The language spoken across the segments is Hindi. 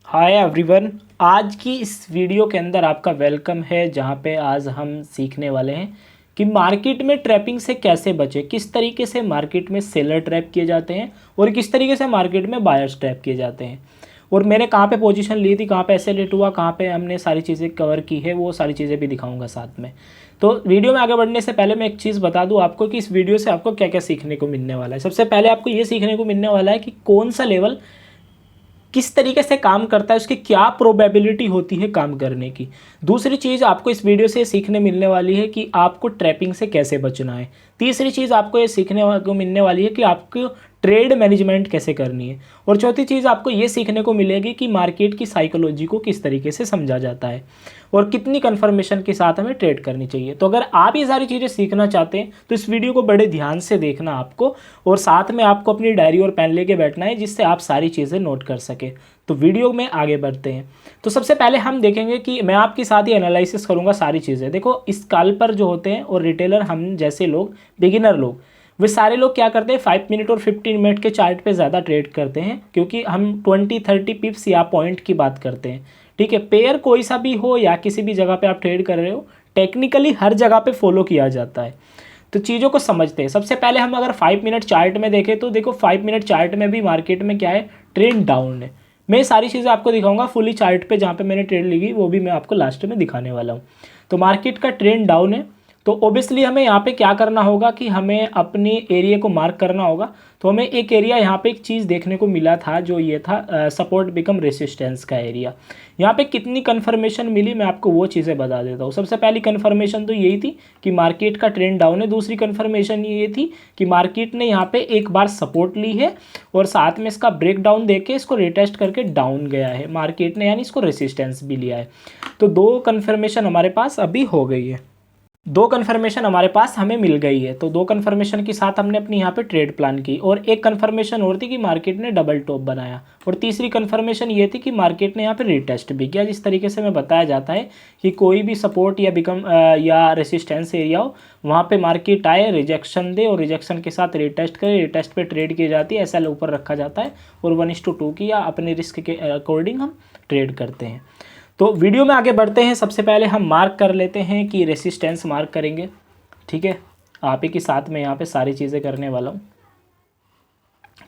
Hi everyone. आज की इस वीडियो के अंदर आपका वेलकम है, जहां पे आज हम सीखने वाले हैं कि मार्केट में ट्रैपिंग से कैसे बचे, किस तरीके से मार्केट में सेलर ट्रैप किए जाते हैं और किस तरीके से मार्केट में बायर्स ट्रैप किए जाते हैं, और मैंने कहाँ पे पोजीशन ली थी, कहाँ पे एसेलेट हुआ, कहाँ पे हमने सारी चीज़ें कवर की है, वो सारी चीज़ें भी दिखाऊंगा साथ में। तो वीडियो में आगे बढ़ने से पहले मैं एक चीज़ बता दूं आपको कि इस वीडियो से आपको क्या क्या सीखने को मिलने वाला है। सबसे पहले आपको ये सीखने को मिलने वाला है कि कौन सा लेवल किस तरीके से काम करता है, उसकी क्या प्रोबेबिलिटी होती है काम करने की। दूसरी चीज़ आपको इस वीडियो से सीखने मिलने वाली है कि आपको ट्रैपिंग से कैसे बचना है। तीसरी चीज़ आपको ये सीखने को मिलने वाली है कि आपको ट्रेड मैनेजमेंट कैसे करनी है। और चौथी चीज़ आपको ये सीखने को मिलेगी कि मार्केट की साइकोलॉजी को किस तरीके से समझा जाता है और कितनी कन्फर्मेशन के साथ हमें ट्रेड करनी चाहिए। तो अगर आप ये सारी चीज़ें सीखना चाहते हैं तो इस वीडियो को बड़े ध्यान से देखना आपको, और साथ में आपको अपनी डायरी और पेन लेके बैठना है जिससे आप सारी चीज़ें नोट कर सकें। तो वीडियो में आगे बढ़ते हैं। तो सबसे पहले हम देखेंगे कि मैं आपके साथ ही एनालिसिस करूंगा सारी चीज़ें। देखो, स्कैल्पर जो होते हैं और रिटेलर, हम जैसे लोग, बिगिनर लोग, वे सारे लोग क्या करते हैं, 5 मिनट और 15 मिनट के चार्ट पे ज़्यादा ट्रेड करते हैं, क्योंकि हम 20-30 पिप्स या पॉइंट की बात करते हैं। ठीक है, पेयर कोई सा भी हो या किसी भी जगह पे आप ट्रेड कर रहे हो, टेक्निकली हर जगह पे फॉलो किया जाता है। तो चीज़ों को समझते हैं। सबसे पहले हम अगर 5 मिनट चार्ट में देखें तो देखो, 5 मिनट चार्ट में भी मार्केट में क्या है, ट्रेंड डाउन है। मैं सारी चीज़ें आपको दिखाऊंगा फुली चार्ट पे, जहाँ पे मैंने ट्रेड ली वो भी मैं आपको लास्ट में दिखाने वाला हूँ। तो मार्केट का ट्रेंड डाउन है, तो ओबियसली हमें यहाँ पे क्या करना होगा कि हमें अपने एरिया को मार्क करना होगा। तो हमें एक एरिया यहाँ पे एक चीज़ देखने को मिला था, जो ये था सपोर्ट बिकम रेसिस्टेंस का एरिया। यहाँ पे कितनी कन्फर्मेशन मिली मैं आपको वो चीज़ें बता देता हूँ। सबसे पहली कन्फर्मेशन तो यही थी कि मार्केट का ट्रेंड डाउन है। दूसरी कन्फर्मेशन ये थी कि मार्केट ने यहाँ पे एक बार सपोर्ट ली है और साथ में इसका ब्रेक डाउन दे के इसको रिटेस्ट करके डाउन गया है मार्केट ने, यानी इसको रेसिस्टेंस भी लिया है। तो दो कन्फर्मेशन हमारे पास अभी हो गई है, दो कन्फर्मेशन हमारे पास हमें मिल गई है। तो दो कन्फर्मेशन के साथ हमने अपनी यहाँ पे ट्रेड प्लान की, और एक कन्फर्मेशन और थी कि मार्केट ने डबल टॉप बनाया, और तीसरी कन्फर्मेशन ये थी कि मार्केट ने यहाँ पे रिटेस्ट भी किया। जिस तरीके से हमें बताया जाता है कि कोई भी सपोर्ट या या रेसिस्टेंस एरिया हो, वहाँ पे मार्केट आए, रिजेक्शन दे और रिजेक्शन के साथ रिटेस्ट करे, रिटेस्ट पे ट्रेड की जाती है, एसएल ऊपर रखा जाता है और 1:2 की या अपने रिस्क के अकॉर्डिंग हम ट्रेड करते हैं। तो वीडियो में आगे बढ़ते हैं। सबसे पहले हम मार्क कर लेते हैं कि रेसिस्टेंस मार्क करेंगे। ठीक है, आप ही के साथ में यहाँ पे सारी चीज़ें करने वाला हूँ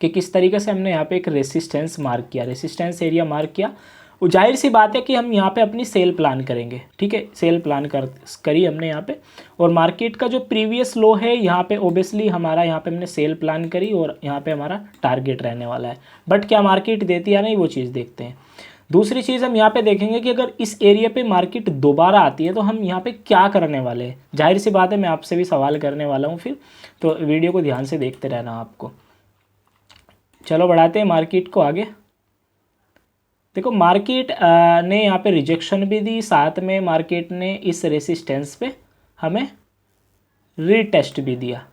कि किस तरीके से हमने यहाँ पे एक रेसिस्टेंस मार्क किया, रेसिस्टेंस एरिया मार्क किया। वो जाहिर सी बात है कि हम यहाँ पे अपनी सेल प्लान करेंगे। ठीक है, सेल प्लान करी हमने यहाँ पे, और मार्केट का जो प्रीवियस लो है यहाँ पे ओबियसली हमारा, यहाँ पे हमने सेल प्लान करी और यहाँ पे हमारा टारगेट रहने वाला है। बट क्या मार्केट देती है या नहीं, वो चीज़ देखते हैं। दूसरी चीज़ हम यहाँ पे देखेंगे कि अगर इस एरिया पे मार्केट दोबारा आती है तो हम यहाँ पे क्या करने वाले हैं। जाहिर सी बात है मैं आपसे भी सवाल करने वाला हूँ फिर, तो वीडियो को ध्यान से देखते रहना आपको। चलो बढ़ाते हैं मार्केट को आगे। देखो, मार्केट ने यहाँ पे रिजेक्शन भी दी, साथ में मार्केट ने इस रेसिस्टेंस पे हमें रीटेस्ट भी दिया।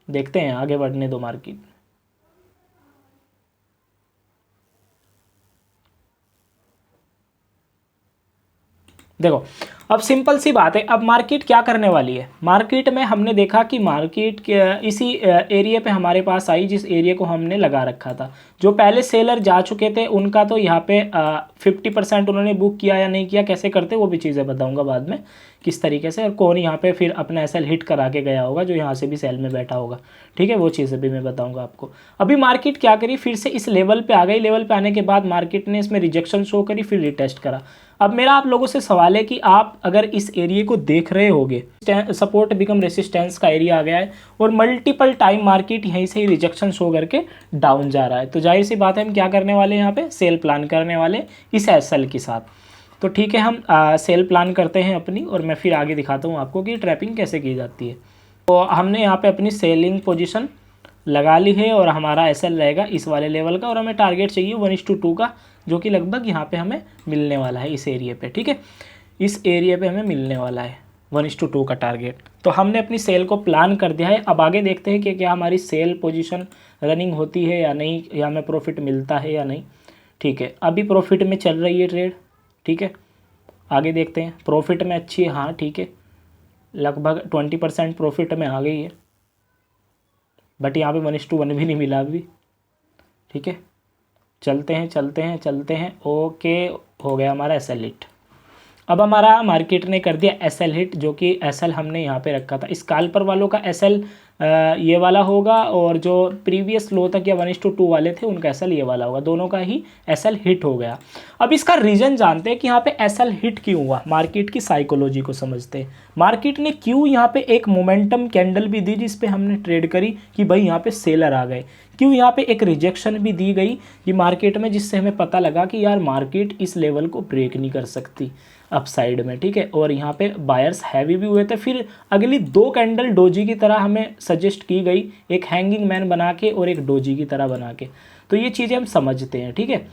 देखते हैं, आगे बढ़ने दो मार्केट। देखो, अब सिंपल सी बात है, अब मार्केट क्या करने वाली है। मार्केट में हमने देखा कि मार्केट के इसी एरिया पे हमारे पास आई, जिस एरिया को हमने लगा रखा था। जो पहले सेलर जा चुके थे उनका तो यहाँ पे 50% उन्होंने बुक किया या नहीं किया, कैसे करते वो भी चीज़ें बताऊंगा बाद में किस तरीके से, और कौन यहाँ पे फिर अपना एसएल हिट करा के गया होगा जो यहाँ से भी सेल में बैठा होगा। ठीक है, वो चीज़ें भी मैं बताऊँगा आपको। अभी मार्केट क्या करी, फिर से इस लेवल पर आ गई। लेवल पर आने के बाद मार्केट ने इसमें रिजेक्शन शो करी, फिर रिटेस्ट करा। अब मेरा आप लोगों से सवाल है कि आप अगर इस एरिया को देख रहे होगे, सपोर्ट बिकम रेसिस्टेंस का एरिया आ गया है और मल्टीपल टाइम मार्केट यहीं से ही रिजेक्शन शो करके डाउन जा रहा है, तो जाहिर सी बात है हम क्या करने वाले हैं, यहाँ पे सेल प्लान करने वाले इस एसएल के साथ। तो ठीक है, हम सेल प्लान करते हैं अपनी, और मैं फिर आगे दिखाता हूँ आपको कि ट्रैपिंग कैसे की जाती है। तो हमने यहाँ पे अपनी सेलिंग पोजिशन लगा ली है और हमारा एसएल रहेगा इस वाले लेवल का, और हमें टारगेट चाहिए 1:2 का, जो कि लगभग यहाँ पे हमें मिलने वाला है इस एरिया पे। ठीक है, इस एरिया पे हमें मिलने वाला है 1:2 का टारगेट। तो हमने अपनी सेल को प्लान कर दिया है। अब आगे देखते हैं कि क्या हमारी सेल पोजीशन रनिंग होती है या नहीं, या हमें प्रॉफिट मिलता है या नहीं। ठीक है, अभी प्रॉफिट में चल रही है ट्रेड। ठीक है, आगे देखते हैं, प्रॉफिट में अच्छी है, हाँ ठीक है, लगभग 20% प्रॉफिट में आ गई है। बट यहाँ पे 1:1 भी नहीं मिला अभी। ठीक है, चलते हैं चलते हैं चलते हैं। ओके, हो गया हमारा एसएल हिट। अब हमारा मार्केट ने कर दिया एसएल हिट, जो कि एसएल हमने यहाँ पे रखा था। स्कैल्पर वालों का एसएल ये वाला होगा, और जो प्रीवियस लो तक या 1:2 वाले थे उनका एसएल ये वाला होगा। दोनों का ही एसएल हिट हो गया। अब इसका रीज़न जानते हैं कि यहाँ पे एसएल हिट क्यों हुआ। मार्केट की साइकोलॉजी को समझते हैं। मार्केट ने क्यों यहाँ पे एक मोमेंटम कैंडल भी दी जिस पे हमने ट्रेड करी कि भाई यहाँ पे सेलर आ गए। क्यों यहाँ पे एक रिजेक्शन भी दी गई कि मार्केट में, जिससे हमें पता लगा कि यार मार्केट इस लेवल को ब्रेक नहीं कर सकती अपसाइड में, ठीक है। और यहाँ पे बायर्स हैवी भी हुए थे। फिर अगली 2 कैंडल डोजी की तरह हमें सजेस्ट की गई, एक हैंगिंग मैन बना के और एक डोजी की तरह बना के। तो ये चीज़ें हम समझते हैं, ठीक है।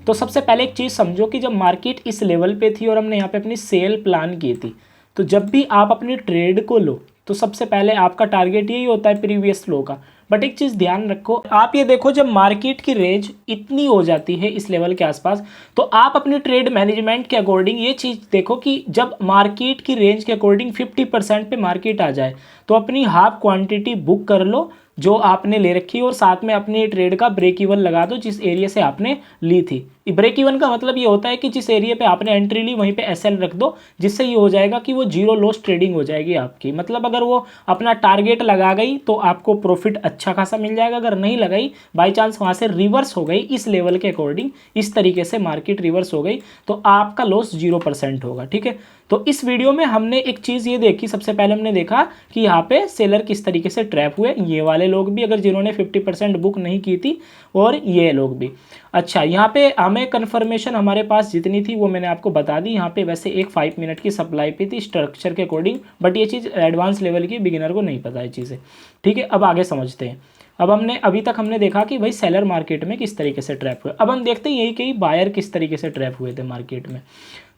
तो सबसे पहले एक चीज़ समझो कि जब मार्केट इस लेवल पे थी और हमने यहाँ पे अपनी सेल प्लान की थी, तो जब भी आप अपनी ट्रेड को लो तो सबसे पहले आपका टारगेट यही होता है प्रीवियस लो का। बट एक चीज़ ध्यान रखो, आप ये देखो जब मार्केट की रेंज इतनी हो जाती है इस लेवल के आसपास, तो आप अपनी ट्रेड मैनेजमेंट के अकॉर्डिंग ये चीज़ देखो कि जब मार्केट की रेंज के अकॉर्डिंग 50% पे मार्केट आ जाए तो अपनी हाफ क्वांटिटी बुक कर लो जो आपने ले रखी है, और साथ में अपनी ट्रेड का ब्रेक इवन लगा दो जिस एरिया से आपने ली थी। ब्रेक इवन का मतलब ये होता है कि जिस एरिया पे आपने एंट्री ली वहीं पे एसएल रख दो, जिससे ये हो जाएगा कि वो जीरो लॉस ट्रेडिंग हो जाएगी आपकी। मतलब अगर वो अपना टारगेट लगा गई तो आपको प्रॉफिट अच्छा खासा मिल जाएगा। अगर नहीं लगाई, बाई चांस वहाँ से रिवर्स हो गई इस लेवल के अकॉर्डिंग, इस तरीके से मार्केट रिवर्स हो गई, तो आपका लॉस 0% होगा, ठीक है। तो इस वीडियो में हमने एक चीज़ ये देखी, सबसे पहले हमने देखा कि यहाँ पे सेलर किस तरीके से ट्रैप हुए। ये वाले लोग भी, अगर जिन्होंने 50% बुक नहीं की थी, और ये लोग भी। अच्छा, यहाँ पे हमें कन्फर्मेशन हमारे पास जितनी थी वो मैंने आपको बता दी। यहाँ पे वैसे एक 5 मिनट की सप्लाई पे थी स्ट्रक्चर के अकॉर्डिंग, बट ये चीज़ एडवांस लेवल की, बिगिनर को नहीं पता है चीज़ें, ठीक है। अब आगे समझते हैं। अब अभी तक हमने देखा कि भाई सेलर मार्केट में किस तरीके से ट्रैप हुए। अब हम देखते हैं यही कि बायर किस तरीके से ट्रैप हुए थे मार्केट में।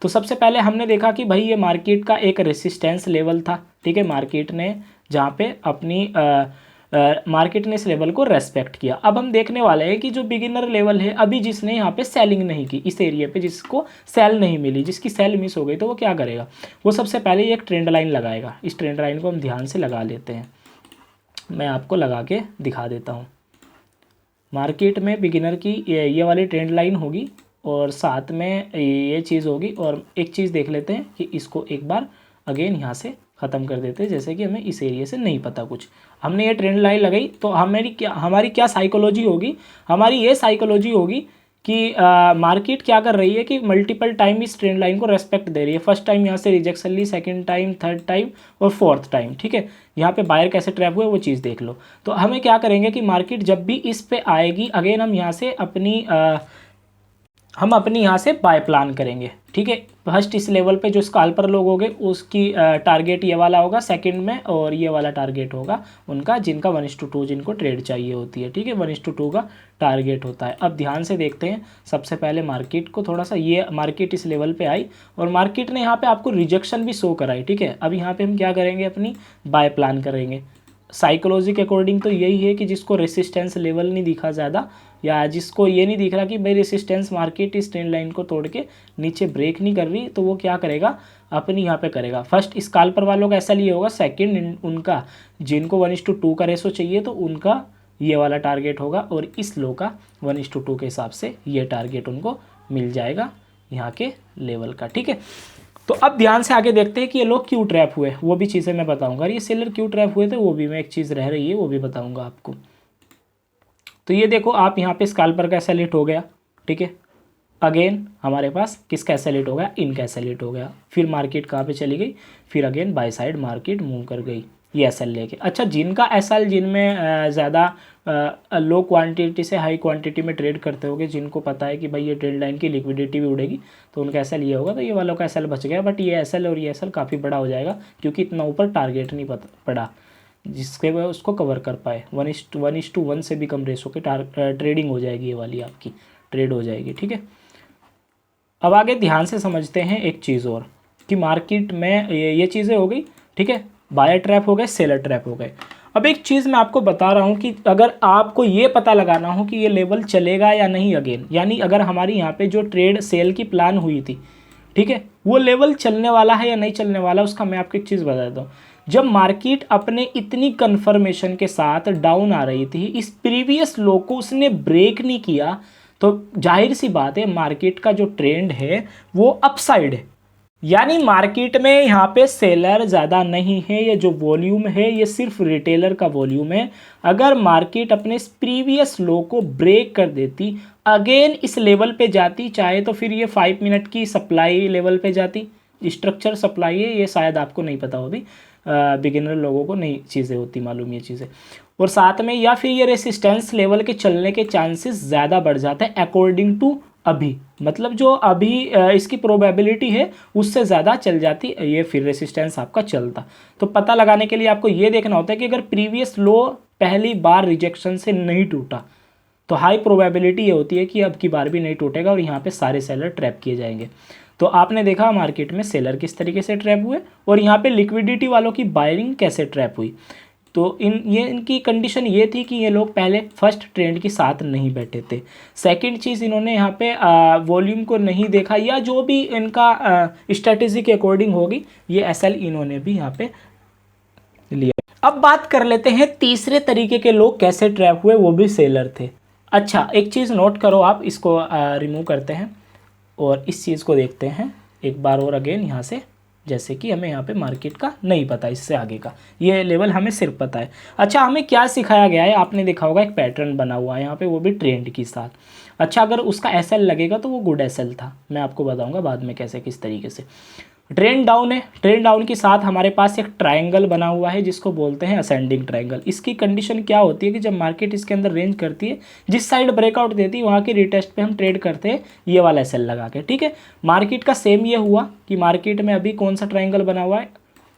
तो सबसे पहले हमने देखा कि भाई ये मार्केट का एक रेसिस्टेंस लेवल था, ठीक है। मार्केट ने जहाँ पे अपनी मार्केट ने इस लेवल को रेस्पेक्ट किया। अब हम देखने वाले हैं कि जो बिगिनर लेवल है, अभी जिसने यहाँ पे सेलिंग नहीं की इस एरिया पे, जिसको सेल नहीं मिली, जिसकी सेल मिस हो गई, तो वो क्या करेगा, वो सबसे पहले एक ट्रेंड लाइन लगाएगा। इस ट्रेंड लाइन को हम ध्यान से लगा लेते हैं, मैं आपको लगा के दिखा देता हूँ। मार्केट में बिगिनर की ये वाली ट्रेंड लाइन होगी और साथ में ये चीज़ होगी। और एक चीज़ देख लेते हैं कि इसको एक बार अगेन यहाँ से ख़त्म कर देते हैं, जैसे कि हमें इस एरिया से नहीं पता कुछ। हमने ये ट्रेंड लाइन लगाई तो हमारी क्या साइकोलॉजी होगी, हमारी ये साइकोलॉजी होगी कि मार्केट क्या कर रही है कि मल्टीपल टाइम इस ट्रेंड लाइन को रेस्पेक्ट दे रही है। फर्स्ट टाइम यहाँ से रिजेक्शन ली, सेकंड टाइम, थर्ड टाइम और फोर्थ टाइम, ठीक है। यहाँ पे बायर कैसे ट्रैप हुए वो चीज़ देख लो। तो हमें क्या करेंगे कि मार्केट जब भी इस पे आएगी, अगेन हम यहाँ से अपनी यहाँ से बाय प्लान करेंगे, ठीक है। फर्स्ट इस लेवल पे जो स्कैल्पर लोग होंगे उसकी टारगेट ये वाला होगा सेकंड में, और ये वाला टारगेट होगा उनका जिनका 1:2 जिनको ट्रेड चाहिए होती है, ठीक है। 1:2 का टारगेट होता है। अब ध्यान से देखते हैं, सबसे पहले मार्केट को थोड़ा सा, ये मार्केट इस लेवल पे आई और मार्केट ने यहाँ पे आपको रिजेक्शन भी शो कराई, ठीक है। अब यहाँ पे हम क्या करेंगे, अपनी बाय प्लान करेंगे। साइकोलॉजी के अकॉर्डिंग तो यही है कि जिसको रेसिस्टेंस लेवल नहीं दिखा ज़्यादा, या जिसको ये नहीं दिख रहा कि भाई रेसिस्टेंस मार्केट इस ट्रेंड लाइन को तोड़ के नीचे ब्रेक नहीं कर रही, तो वो क्या करेगा, अपनी यहाँ पे करेगा। फर्स्ट स्कैल्पर वालों का ऐसा लिए होगा, सेकंड उनका जिनको 1:2 का रेशो चाहिए तो उनका ये वाला टारगेट होगा, और इस लो का 1:2 के हिसाब से ये टारगेट उनको मिल जाएगा यहाँ के लेवल का, ठीक है। तो अब ध्यान से आगे देखते हैं कि ये लोग क्यों ट्रैप हुए, वो भी चीज़ें मैं बताऊंगा। ये सेलर क्यों ट्रैप हुए थे वो भी मैं, एक चीज़ रह रही है वो भी बताऊंगा आपको। तो ये देखो आप यहाँ पे स्कैल्पर का एसएल हो गया, ठीक है। अगेन हमारे पास किसका एसएल हो गया, इनका एसएल हो गया। फिर मार्केट कहाँ पे चली गई, फिर again by side market move कर गई ये एसएल लेके। अच्छा, जिनका एसएल, जिनमें ज़्यादा लो क्वांटिटी से हाई क्वांटिटी में ट्रेड करते होगे, जिनको पता है कि भाई ये ट्रेड लाइन की लिक्विडिटी भी उड़ेगी, तो उनका एसएल ये होगा, तो ये वालों का एसएल बच गया। बट ये एसएल और ये एसएल काफ़ी बड़ा हो जाएगा क्योंकि इतना ऊपर टारगेट नहीं पड़ा जिसके वह उसको कवर कर पाए। 1:1 से भी कम रेशो के ट्रेडिंग हो जाएगी, ये वाली आपकी ट्रेड हो जाएगी, ठीक है। अब आगे ध्यान से समझते हैं एक चीज़ और कि मार्केट में ये चीज़ें हो गई, ठीक है। बायर ट्रैप हो गए, सेलर ट्रैप हो गए। अब एक चीज़ मैं आपको बता रहा हूँ कि अगर आपको ये पता लगाना हो कि ये लेवल चलेगा या नहीं अगेन, यानी अगर हमारी यहाँ पे जो ट्रेड सेल की प्लान हुई थी, ठीक है, वो लेवल चलने वाला है या नहीं चलने वाला, उसका मैं आपको एक चीज़ बता देता हूँ। जब मार्केट अपने इतनी कन्फर्मेशन के साथ डाउन आ रही थी, इस प्रीवियस लो को उसने ब्रेक नहीं किया, तो जाहिर सी बात है मार्केट का जो ट्रेंड है वो अपसाइड है, यानी मार्केट में यहाँ पे सेलर ज़्यादा नहीं है। ये जो वॉल्यूम है ये सिर्फ रिटेलर का वॉल्यूम है। अगर मार्केट अपने प्रीवियस लो को ब्रेक कर देती, अगेन इस लेवल पे जाती, चाहे तो फिर ये 5 मिनट की सप्लाई लेवल पे जाती। स्ट्रक्चर सप्लाई है, ये शायद आपको नहीं पता हो भी, बिगिनर लोगों को नहीं चीज़ें होती मालूम ये चीज़ें। और साथ में या फिर ये रेसिस्टेंस लेवल के चलने के चांसेस ज़्यादा बढ़ जाते हैं अकॉर्डिंग टू अभी, मतलब जो अभी इसकी प्रोबेबिलिटी है उससे ज़्यादा चल जाती ये फिर रेसिस्टेंस आपका चलता। तो पता लगाने के लिए आपको ये देखना होता है कि अगर प्रीवियस लो पहली बार रिजेक्शन से नहीं टूटा तो हाई प्रोबेबिलिटी ये होती है कि अब की बार भी नहीं टूटेगा और यहाँ पे सारे सेलर ट्रैप किए जाएंगे। तो आपने देखा मार्केट में सेलर किस तरीके से ट्रैप हुए और यहाँ पे लिक्विडिटी वालों की बाइंग कैसे ट्रैप हुई। तो इनकी कंडीशन ये थी कि ये लोग पहले फर्स्ट ट्रेंड के साथ नहीं बैठे थे। सेकंड चीज़, इन्होंने यहाँ पे वॉल्यूम को नहीं देखा, या जो भी इनका स्ट्रेटेजी के अकॉर्डिंग होगी ये एसएल इन्होंने भी यहाँ पे लिया। अब बात कर लेते हैं तीसरे तरीके के लोग कैसे ट्रैप हुए, वो भी सेलर थे। अच्छा, एक चीज़ नोट करो आप, इसको रिमूव करते हैं और इस चीज़ को देखते हैं एक बार और अगेन यहाँ से, जैसे कि हमें यहाँ पे मार्केट का नहीं पता, इससे आगे का ये लेवल हमें सिर्फ पता है। अच्छा, हमें क्या सिखाया गया है, आपने देखा होगा एक पैटर्न बना हुआ है यहाँ पे, वो भी ट्रेंड के साथ। अच्छा, अगर उसका एसएल लगेगा तो वो गुड एसएल था, मैं आपको बताऊंगा बाद में कैसे किस तरीके से। ट्रेंड डाउन है, ट्रेंड डाउन के साथ हमारे पास एक ट्रायंगल बना हुआ है जिसको बोलते हैं असेंडिंग ट्रायंगल। इसकी कंडीशन क्या होती है कि जब मार्केट इसके अंदर रेंज करती है, जिस साइड ब्रेकआउट देती है वहाँ की रिटेस्ट पे हम ट्रेड करते हैं ये वाला एसएल लगा के, ठीक है। मार्केट का सेम ये हुआ कि मार्केट में अभी कौन सा ट्रायंगल बना हुआ है,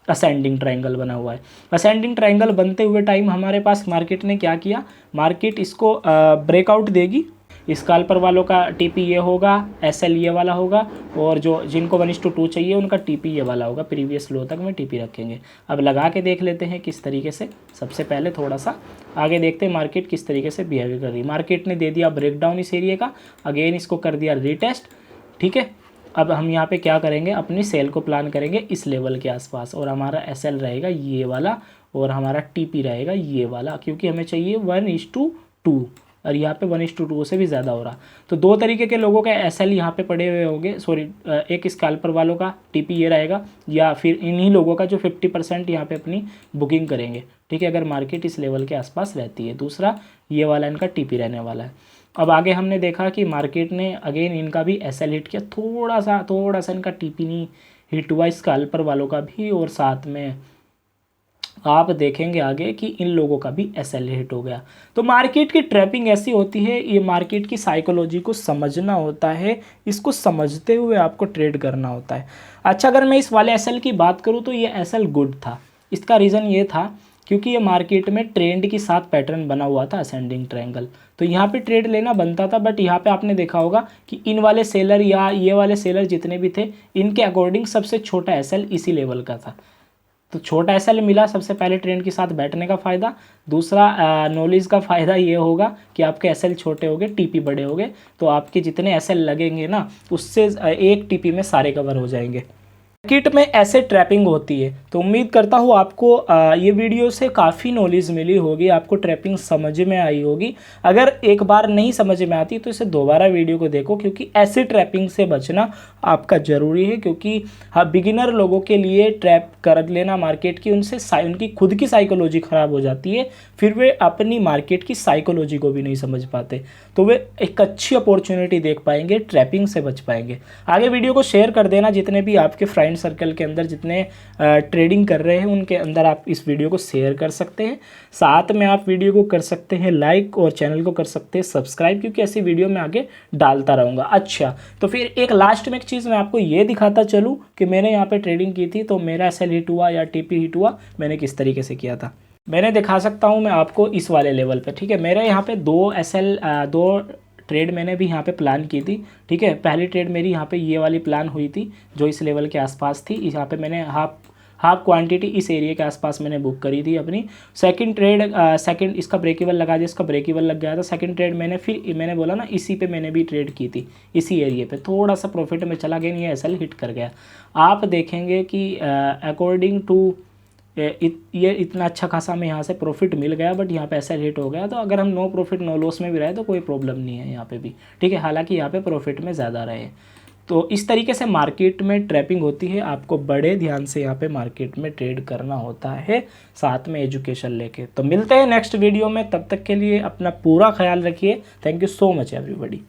असेंडिंग ट्रायंगल बना हुआ है। असेंडिंग ट्रायंगल बनते हुए टाइम हमारे पास मार्केट ने क्या किया, मार्केट इसको ब्रेकआउट देगी, स्कैल्पर वालों का टीपी ये होगा, एसएल ये वाला होगा, और जो जिनको 1:2 चाहिए उनका टीपी ये वाला होगा। प्रीवियस लो तक में टीपी रखेंगे। अब लगा के देख लेते हैं किस तरीके से। सबसे पहले थोड़ा सा आगे देखते हैं मार्केट किस तरीके से बिहेव कर रही है। मार्केट ने दे दिया ब्रेकडाउन इस एरिया का, अगेन इसको कर दिया रीटेस्ट, ठीक है। अब हम यहाँ पे क्या करेंगे, अपनी सेल को प्लान करेंगे इस लेवल के आसपास, और हमारा एसएल रहेगा ये वाला और हमारा टीपी रहेगा ये वाला, क्योंकि हमें चाहिए 1:2 और यहाँ पे 1:2 से भी ज़्यादा हो रहा। तो दो तरीके के लोगों के एसएल यहाँ पे पड़े हुए होंगे, सॉरी, एक स्कैल्पर वालों का टीपी ये रहेगा, या फिर इन्हीं लोगों का जो 50% यहाँ पे अपनी बुकिंग करेंगे, ठीक है, अगर मार्केट इस लेवल के आसपास रहती है। दूसरा ये वाला इनका टीपी रहने वाला है। अब आगे हमने देखा कि मार्केट ने अगेन इनका भी एसएल हिट किया, थोड़ा सा इनका टीपी नहीं हिट हुआ, स्कैल्पर वालों का भी, और साथ में आप देखेंगे आगे कि इन लोगों का भी एसएल हिट हो गया। तो मार्केट की ट्रैपिंग ऐसी होती है, ये मार्केट की साइकोलॉजी को समझना होता है, इसको समझते हुए आपको ट्रेड करना होता है। अच्छा, अगर मैं इस वाले एसएल की बात करूँ तो ये एसएल गुड था। इसका रीज़न ये था क्योंकि ये मार्केट में ट्रेंड के साथ पैटर्न बना हुआ था असेंडिंग ट्रायंगल, तो यहाँ पे ट्रेड लेना बनता था। बट यहाँ पे आपने देखा होगा कि इन वाले सेलर या ये वाले सेलर जितने भी थे, इनके अकॉर्डिंग सबसे छोटा एसएल इसी लेवल का था। तो छोटा एसएल मिला, सबसे पहले ट्रेंड के साथ बैठने का फ़ायदा। दूसरा नॉलेज का फ़ायदा ये होगा कि आपके एसएल छोटे होंगे, टीपी बड़े होंगे, तो आपके जितने एसएल लगेंगे ना उससे एक टीपी में सारे कवर हो जाएंगे। मार्केट में ऐसे ट्रैपिंग होती है। तो उम्मीद करता हूँ आपको ये वीडियो से काफ़ी नॉलेज मिली होगी, आपको ट्रैपिंग समझ में आई होगी। अगर एक बार नहीं समझ में आती तो इसे दोबारा वीडियो को देखो, क्योंकि ऐसे ट्रैपिंग से बचना आपका ज़रूरी है। क्योंकि हाँ, बिगिनर लोगों के लिए ट्रैप कर लेना मार्केट की, उनसे उनकी खुद की साइकोलॉजी ख़राब हो जाती है, फिर वे अपनी मार्केट की साइकोलॉजी को भी नहीं समझ पाते, तो वे एक अच्छी अपॉर्चुनिटी देख पाएंगे, ट्रैपिंग से बच पाएंगे। आगे वीडियो को शेयर कर देना, जितने भी आपके फ्रेंड सर्कल के अंदर जितने ट्रेडिंग कर रहे हैं उनके अंदर आप इस वीडियो को शेयर कर सकते हैं। साथ में आप वीडियो को कर सकते हैं लाइक और चैनल को कर सकते हैं सब्सक्राइब, क्योंकि ऐसी वीडियो मैं आगे डालता रहूँगा। अच्छा, तो फिर एक लास्ट में एक चीज़ मैं आपको ये दिखाता चलूँ कि मैंने यहाँ पे ट्रेडिंग की थी तो मेरा एसएल हिट हुआ या टीपी हिट हुआ, मैंने किस तरीके से किया था। मैंने दिखा सकता हूँ मैं आपको इस वाले लेवल पे, ठीक है। मेरे यहाँ पे दो ट्रेड मैंने भी यहाँ पे प्लान की थी, ठीक है। पहली ट्रेड मेरी यहाँ पे ये वाली प्लान हुई थी जो इस लेवल के आसपास थी, यहाँ पे मैंने हाफ क्वांटिटी इस एरिया के आसपास मैंने बुक करी थी अपनी। सेकंड ट्रेड सेकंड इसका ब्रेक इवन लगा दिया, इसका ब्रेक इवन लग गया था। सेकंड ट्रेड मैंने बोला ना इसी पे मैंने भी ट्रेड की थी, इसी एरिया पे थोड़ा सा प्रॉफिट में चला गया, ये एसएल हिट कर गया। आप देखेंगे कि अकॉर्डिंग टू ये इतना अच्छा खासा हमें यहाँ से प्रॉफिट मिल गया, बट यहाँ पे ऐसा रेट हो गया। तो अगर हम नो प्रॉफिट नो लॉस में भी रहे तो कोई प्रॉब्लम नहीं है यहाँ पे भी, ठीक है। हालांकि यहाँ पे प्रॉफिट में ज़्यादा रहे। तो इस तरीके से मार्केट में ट्रैपिंग होती है। आपको बड़े ध्यान से यहाँ पे मार्केट में ट्रेड करना होता है, साथ में एजुकेशन लेके। तो मिलते हैं नेक्स्ट वीडियो में, तब तक के लिए अपना पूरा ख्याल रखिए। Thank you so much everybody.